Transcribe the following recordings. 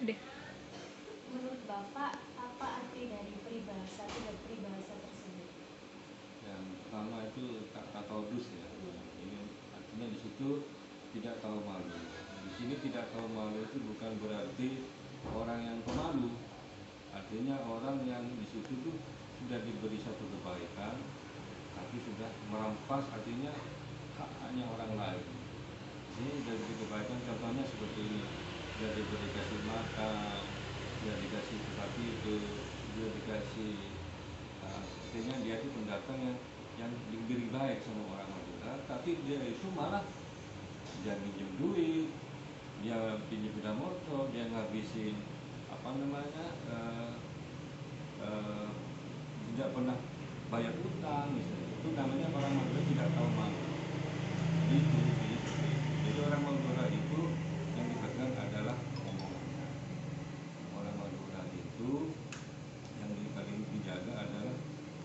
Udah. Menurut Bapak, apa arti dari peribahasa dan peribahasa tersebut? Yang pertama itu tak tahu dus ya. Ini artinya di situ tidak tahu malu. Di sini tidak tahu malu itu bukan berarti orang yang pemalu. Artinya orang yang di situ tuh sudah diberi satu kebaikan, tapi sudah merampas artinya haknya orang lain. Ini dari kebaikan contohnya seperti ini, sudah diberi kasih makan, sudah dikasih tempat tidur, sudah dikasih artinya dia itu pendatang yang diberi baik sama orang Madura, tapi dia itu malah dia pinjam duit, dia pinjam sepeda motor, dia ngabisin apa namanya tidak pernah bayar utang misalnya. Itu namanya orang Madura tidak tahu malu. Jadi orang Madura itu yang dipegang adalah omongannya. Orang Madura itu yang paling dijaga adalah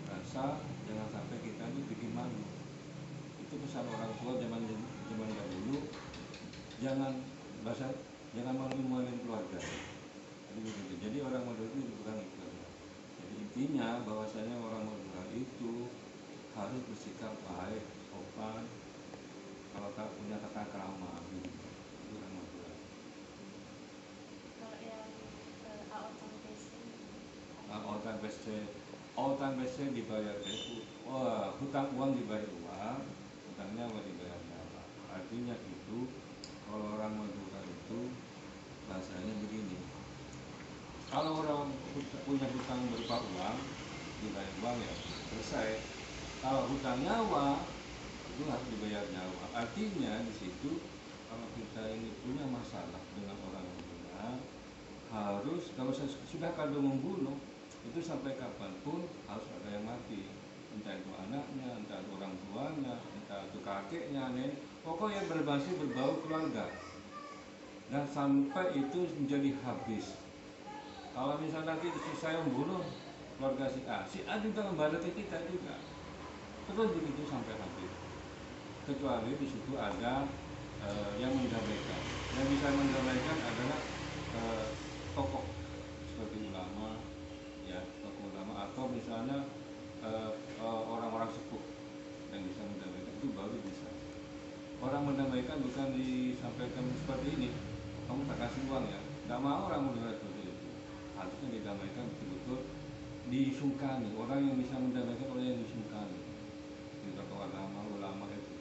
rasa jangan sampai kita ini bikin malu. Itu pesan orang tua zaman dahulu, jangan malu-maluin keluarga. Jadi orang Madura itu bukan itu. Jadi intinya bahwasanya orang Madura itu harus bersikap baik, sopan, kalau tak punya tata krama gitu. Itu orang Madura. Kalau yang Outang BC dibayar itu, hutang uang dibayar uang, hutangnya mau dibayar nyawa. Artinya itu kalau orang Madura itu bahasanya begini. Kalau orang punya hutang berupa uang dibayar uang ya selesai. Kalau hutang nyawa itu harus dibayar nyawa. Artinya di situ kalau kita ini punya masalah dengan orang Madura, harus kalau sudah kado membunuh itu sampai kapanpun harus ada yang mati, entah itu anaknya, entah itu orang tuanya, entah itu kakeknya, nenek, pokoknya berbau keluarga, dan sampai itu menjadi habis. Kalau misalnya nanti saya membunuh keluarga si A juga membalati kita juga, terus begitu sampai habis. Kecuali di situ ada yang mendamaikan. Yang bisa mendamaikan adalah tokoh seperti ulama, ya tokoh ulama atau misalnya orang-orang sepuh yang bisa mendamaikan, itu baru bisa. Orang mendamaikan bukan disampaikan seperti ini, kamu tak kasih uang ya, nggak mau orang Madura seperti itu. Harusnya didamaikan betul-betul, disungkani. Orang yang bisa mendamaikan orang yang disungkani, di tokoh agama ulama itu.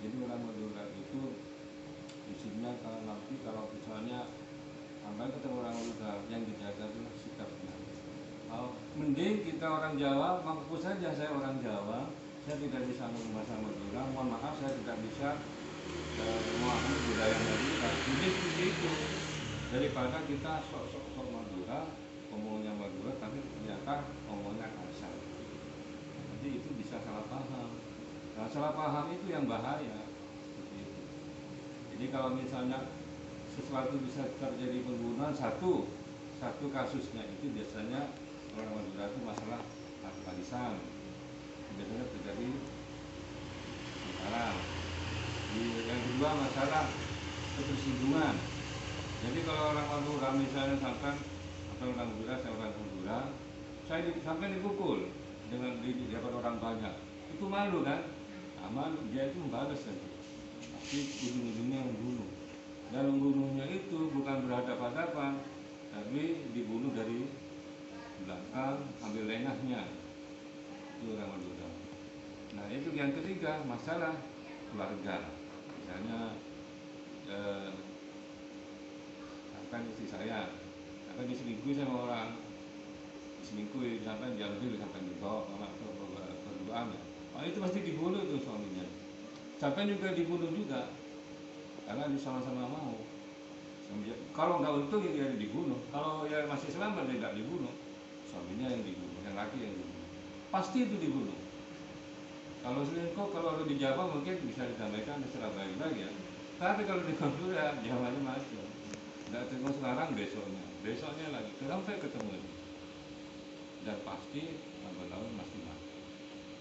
Jadi orang Madura itu isinya kalau misalnya sampai ketemu orang Madura yang dijaga itu sikapnya. Mending kita orang Jawa, mengaku saja saya orang Jawa, saya tidak bisa bahasa Madura, mohon maaf saya tidak bisa memahami budaya Madura. Jadi seperti itu, daripada kita sok Madura, ngomongnya Madura tapi ternyata ngomongnya kasar. Jadi itu bisa salah paham. Nah, salah paham itu yang bahaya. Jadi kalau misalnya sesuatu bisa terjadi pembunuhan, satu kasusnya itu biasanya orang Madura itu masalah warisan, biasanya terjadi sekarang. Yang kedua masalah ketersinggungan. Jadi kalau orang Madura misalnya sampai atau orang Madura, saya sampai dipukul dengan di hadapan orang banyak, itu malu kan? Nah, malu, dia itu membalas saja, tapi ujung-ujungnya membunuh. Dan membunuhnya itu bukan berhadapan-hadapan, tapi dibunuh dari belakang, ambil lengahnya. Itu orang Madura. Nah itu yang ketiga, masalah keluarga. Misalnya akan istri saya akan diselingkuhi sama orang, diselingkuhi sampai diambil sampai dibawa berduaan ya. Itu pasti dibunuh tuh suaminya. Sampai juga dibunuh juga karena sama-sama mau. Kalau nggak untung ya dibunuh. Kalau ya masih selamat dia nggak dibunuh, suaminya yang dibunuh, yang laki yang dibunuh. Pasti itu dibunuh. Kalau selingkuh, kalau di Jawa mungkin bisa disampaikan di Surabaya lagi ya. Tapi kalau di Madura, Jawanya macam. Nggak ketemu sekarang, besoknya lagi, sampai ketemu lagi. Dan pasti lama-lama masih mati.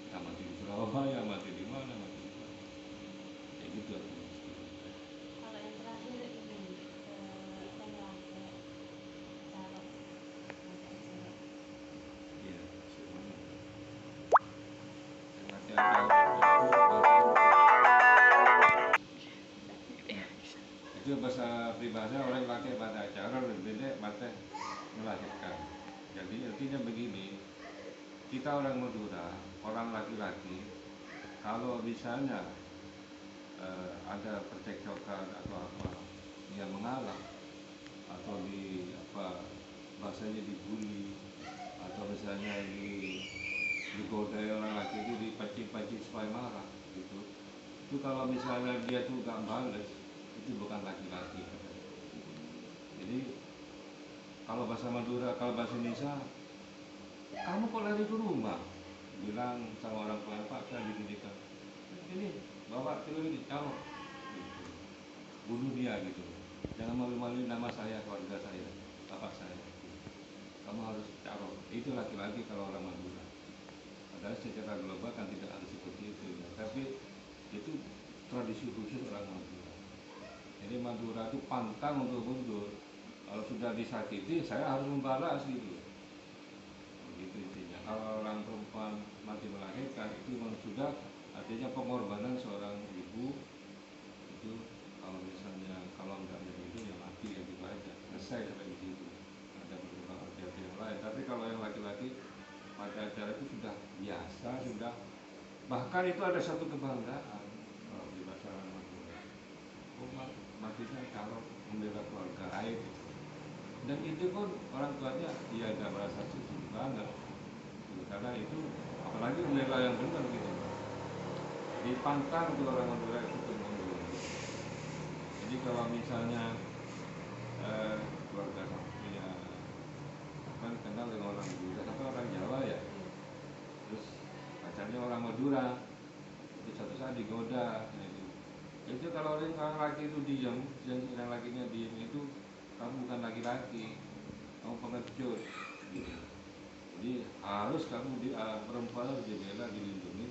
Kita mati di Surabaya, mati di mana, mati di mana. Kayak gitu. Kalau yang terakhir ini Tengah, bahasa peribahasa orang laki pada acara berbeda pada melahirkan. Jadi artinya begini, kita orang Madura, orang laki-laki, kalau misalnya ada percekcokan atau apa yang mengalah atau bahasanya dibully atau misalnya digodai orang laki itu dipancing-pancing supaya marah gitu, itu kalau misalnya dia tuh gak bales, itu bukan laki-laki. Jadi kalau bahasa Madura, kalau bahasa Indonesia, kamu kok lari ke rumah, bilang sama orang tua, Pak saya diginikan, ini bawa telur ini kamu gitu. Bunuh dia gitu, jangan malu-maluin nama saya, keluarga saya, bapak saya, kamu harus taruh. Itu laki-laki kalau orang Madura. Padahal secara global kan tidak harus seperti itu ya. Tapi itu tradisi khusus orang Madura. Jadi Madura itu pantang untuk mundur. Kalau sudah disakiti, saya harus membalas gitu. Begitu intinya. Kalau orang perempuan mati melahirkan, itu memang sudah artinya pengorbanan seorang ibu. Itu kalau misalnya kalau nggak begitu ya mati ya gitu aja. Selesai sampai di situ. Ada beberapa arti-arti yang lain. Tapi kalau yang laki-laki pada acara itu sudah biasa, sudah bahkan itu ada satu kebanggaan kalau di bahasa Madura. Oh, matinya kalau membela keluarga aib, dan itu pun orang tuanya ya agak merasa sedih banget gitu, karena itu apalagi membela yang benar gitu, dipantang tuh orang Madura itu mundur. Jadi kalau misalnya keluarga ya kan kenal dengan orang Madura atau orang Jawa ya, terus pacarnya orang Madura, itu satu saat digoda gitu. Itu kalau orang laki itu diam, yang lakinya diam itu kamu bukan laki-laki, kamu pengecut gitu. Jadi harus kamu perempuan harus dibela, dilindungi